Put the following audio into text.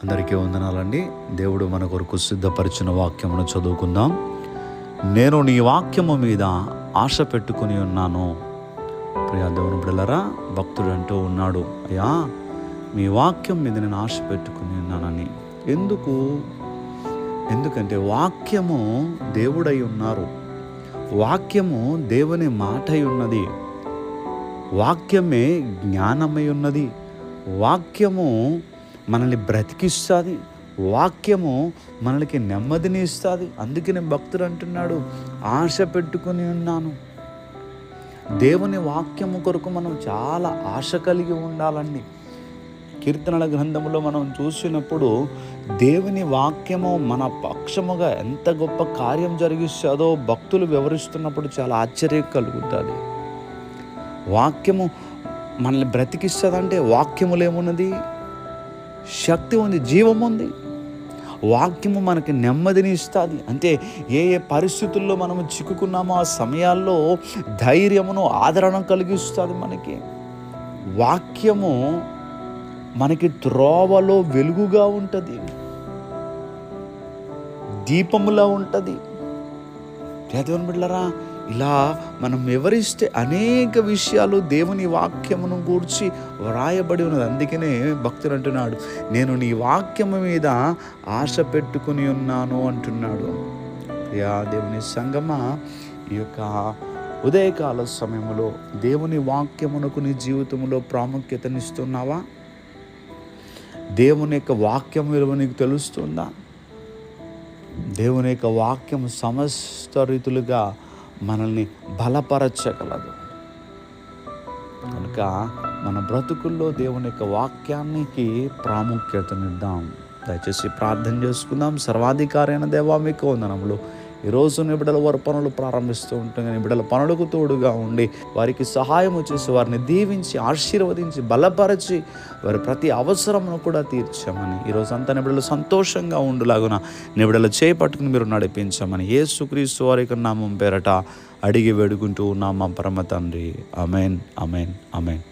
అందరికీ వందనాలండి. దేవుడు మన కొరకు సిద్ధపరిచిన వాక్యమును చదువుకుందాం. నేను నీ వాక్యము మీద ఆశ పెట్టుకుని ఉన్నాను. ప్రియా దేవుని బిడ్డలారా, భక్తుడు అంటూ ఉన్నాడు, అయ్యా మీ వాక్యం మీద నేను ఆశ పెట్టుకుని ఉన్నానని. ఎందుకంటే వాక్యము దేవుడై ఉన్నారు, వాక్యము దేవుని మాట అయి ఉన్నది, వాక్యమే జ్ఞానమై ఉన్నది, వాక్యము మనల్ని బ్రతికిస్తుంది, వాక్యము మనకి నెమ్మదిని ఇస్తుంది. అందుకనే భక్తుడు అంటున్నాడు, ఆశ పెట్టుకుని ఉన్నాను. దేవుని వాక్యము కొరకు మనం చాలా ఆశ కలిగి ఉండాలండి. కీర్తనల గ్రంథంలో మనం చూసినప్పుడు దేవుని వాక్యము మన పక్షముగా ఎంత గొప్ప కార్యం జరిగిస్తుందో భక్తులు వివరిస్తున్నప్పుడు చాలా ఆశ్చర్యం కలుగుతుంది. వాక్యము మనల్ని బ్రతికిస్తుందంటే వాక్యములో ఏమున్నది? శక్తి ఉంది, జీవం ఉంది. వాక్యము మనకి నెమ్మదిని ఇస్తుంది. అంటే ఏ పరిస్థితుల్లో మనము చిక్కుకున్నామో ఆ సమయాల్లో ధైర్యమును, ఆదరణ కలిగిస్తుంది. మనకి వాక్యము మనకి త్రోవలో వెలుగుగా ఉంటుంది, దీపములా ఉంటుంది. దేవుని బిడ్డలారా, ఇలా మనం వివరిస్తే అనేక విషయాలు దేవుని వాక్యమును గూర్చి వ్రాయబడి ఉన్నది. అందుకనే భక్తుడు అంటున్నాడు, నేను నీ వాక్యము మీద ఆశ పెట్టుకుని ఉన్నాను అంటున్నాడు. ప్రియా దేవుని సంగమా, ఈ యొక్క ఉదయకాల సమయంలో దేవుని వాక్యమునకు నీ జీవితంలో ప్రాముఖ్యతనిస్తున్నావా? దేవుని యొక్క వాక్యం విలువ నీకు తెలుస్తుందా? దేవుని యొక్క వాక్యం సమస్త రీతులుగా మనల్ని బలపరచగలదు. కనుక మన బ్రతుకుల్లో దేవుని యొక్క వాక్యానికి ప్రాముఖ్యతనిద్దాం. దయచేసి ప్రార్థన చేసుకుందాం. సర్వాధికారి అయిన దేవా, మీకు వందనములు. ఈరోజు నీ బిడ్డల వారి పనులు ప్రారంభిస్తూ ఉంటాం, నీ బిడ్డల పనులకు తోడుగా ఉండి వారికి సహాయం చేసి వారిని దీవించి ఆశీర్వదించి బలపరచి వారి ప్రతి అవసరమును కూడా తీర్చమని, ఈరోజు అంతా నీ బిడ్డలు సంతోషంగా ఉండులాగున నీ బిడ్డలు చేపట్టుకుని మీరు నడిపించమని యేసుక్రీస్తు వారి నామం పేరట అడిగి వేడుకుంటూ ఉన్నాం మా పరమ తండ్రి. ఆమేన్, ఆమేన్, ఆమేన్.